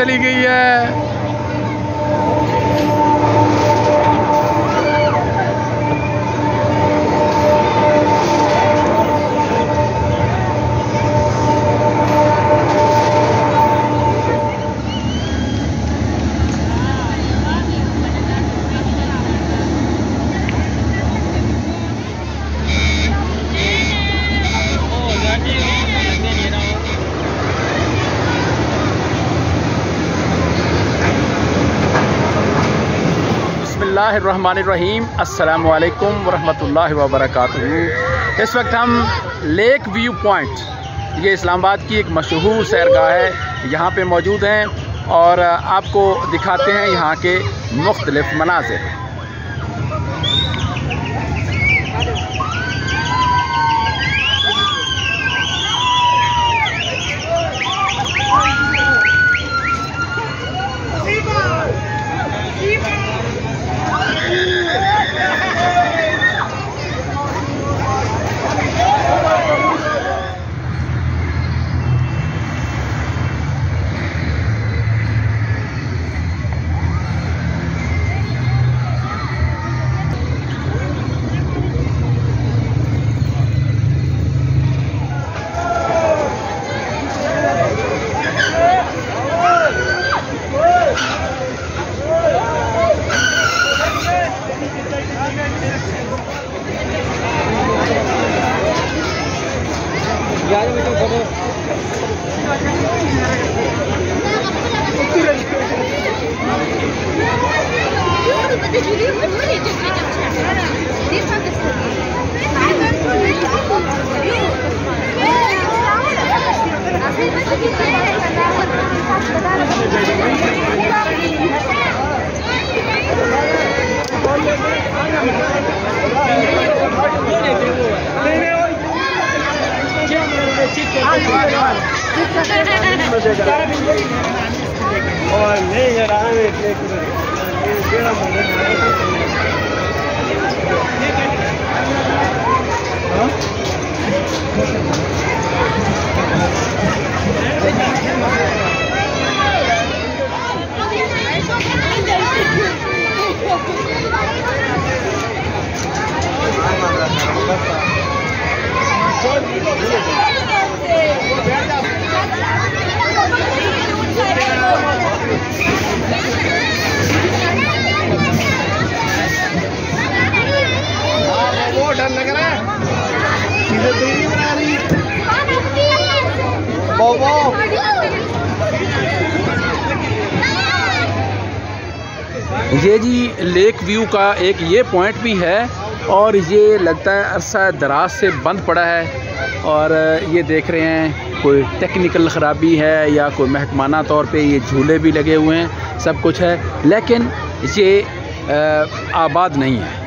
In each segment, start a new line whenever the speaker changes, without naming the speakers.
चली गई है। बिस्मिल्लाहिर्रहमानिर्रहीम, अस्सलामु अलैकुम वरहमतुल्लाहि वबरकातुहू। इस वक्त हम लेक व्यू पॉइंट, ये इस्लामाबाद की एक मशहूर सैरगाह है, यहाँ पे मौजूद हैं और आपको दिखाते हैं यहाँ के मुख्तलिफ मनाज़िर। ये जी लेक व्यू का एक ये पॉइंट भी है और ये लगता है अरसा दराज से बंद पड़ा है और ये देख रहे हैं कोई टेक्निकल ख़राबी है या कोई महकमाना तौर पे ये झूले भी लगे हुए हैं, सब कुछ है, लेकिन ये आबाद नहीं है।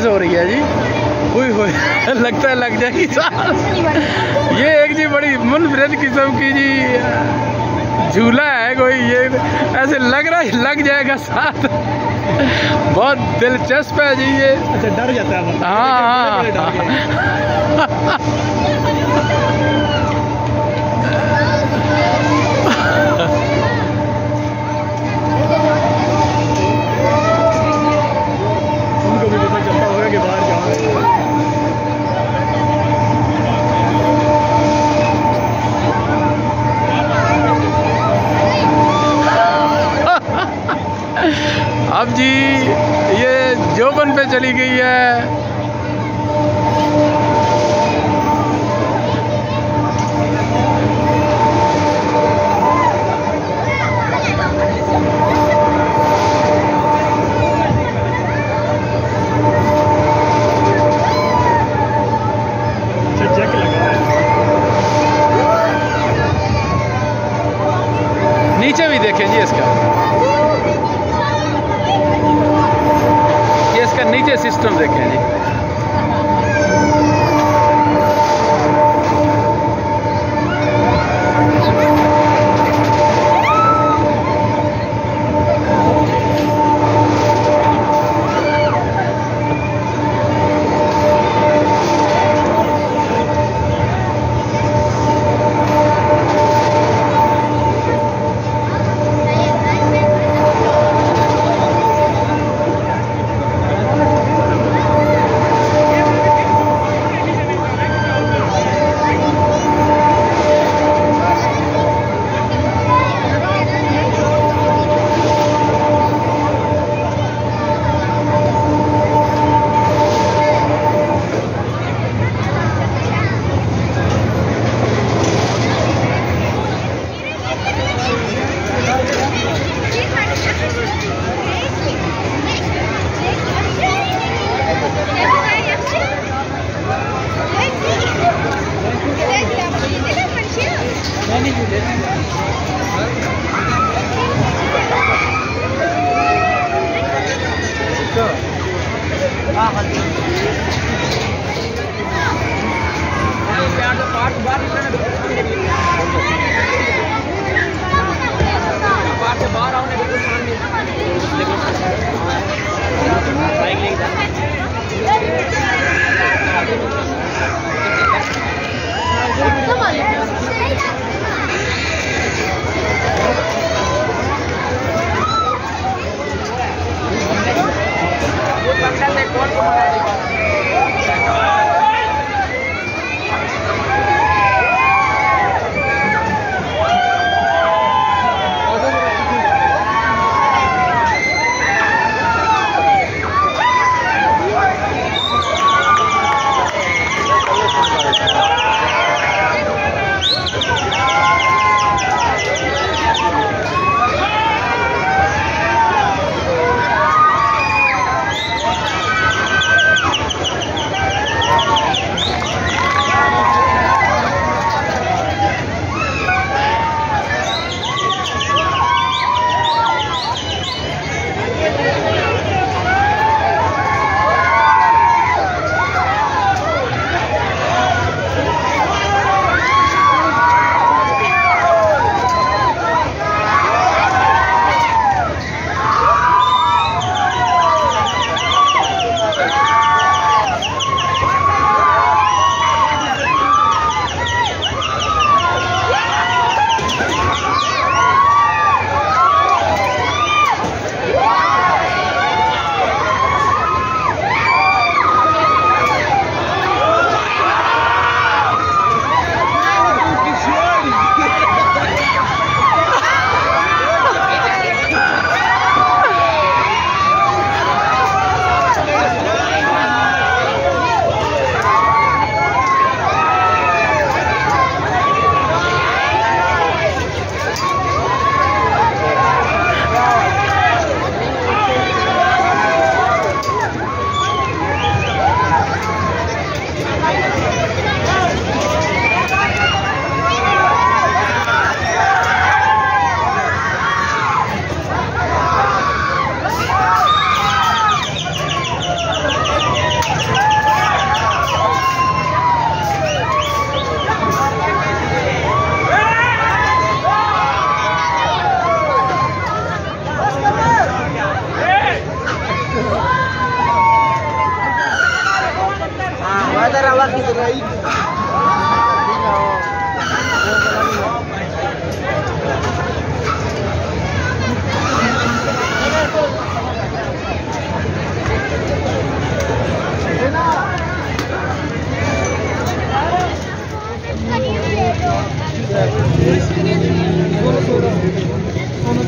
हो रही है जी, हुई लगता है लग जाएगी सांस। ये एक जी बड़ी मुनफरिद किस्म की जी झूला है कोई, ये ऐसे लग रहा है लग जाएगा साथ। बहुत दिलचस्प है जी ये। अच्छा, डर जाता है। हाँ। उनको भी पता चलता होगा कि बाहर जाओ। अब अब जी ये जोबन पे चली गई है। नीचे भी देखें जी इसका, ये इसका नीचे सिस्टम देखें जी।
Sono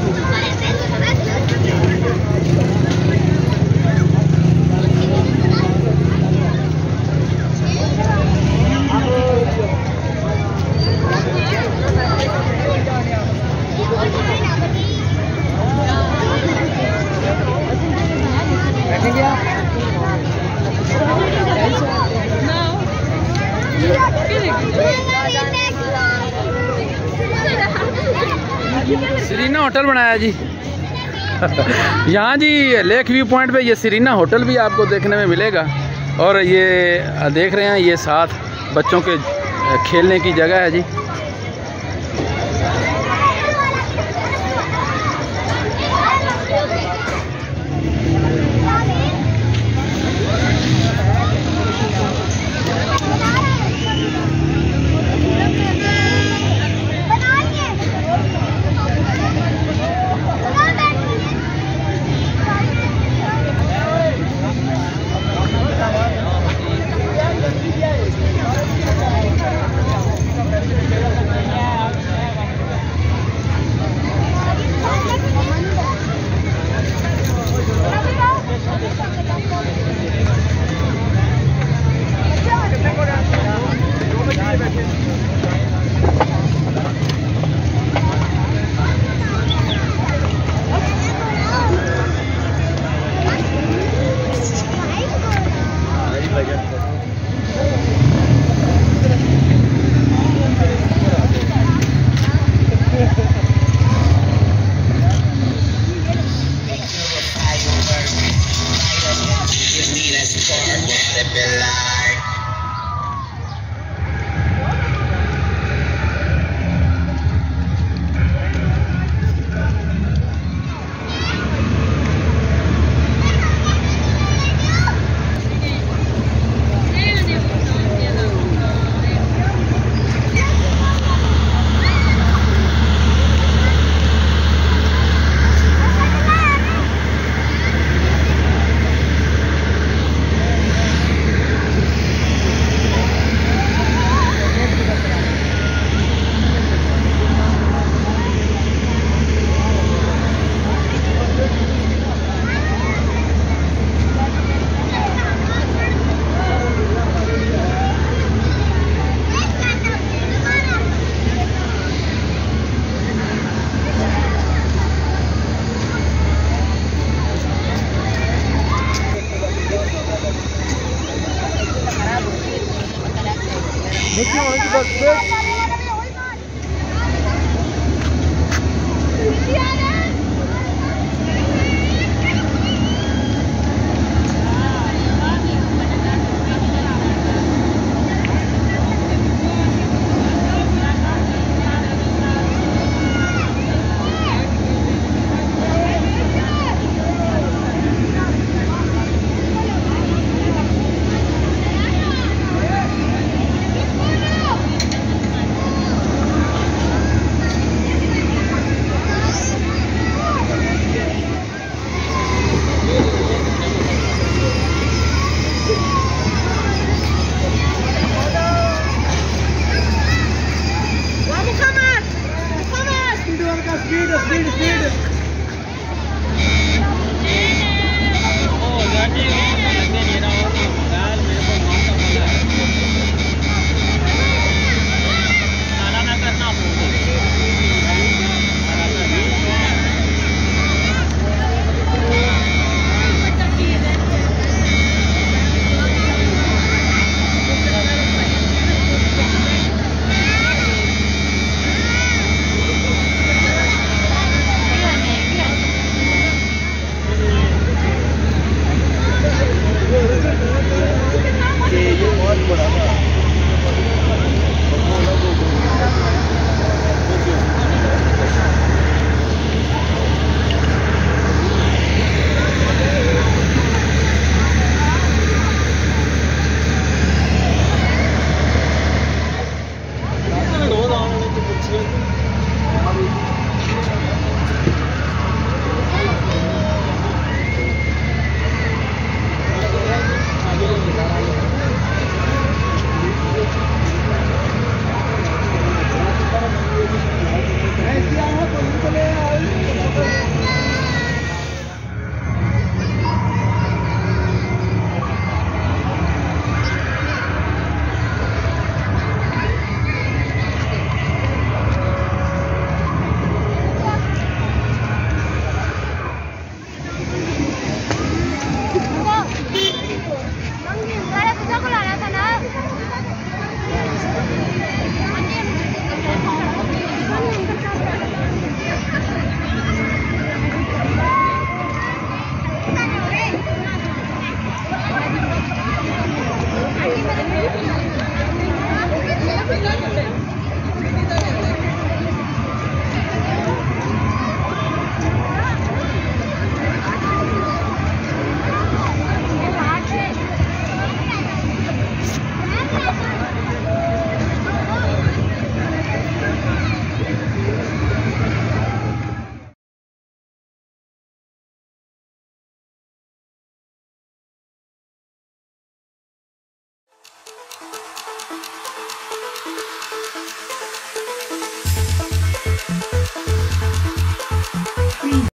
होटल बनाया जी। यहाँ जी लेक व्यू पॉइंट पे ये सिरीना होटल भी आपको देखने में मिलेगा। और ये देख रहे हैं, ये साथ बच्चों के खेलने की जगह है जी।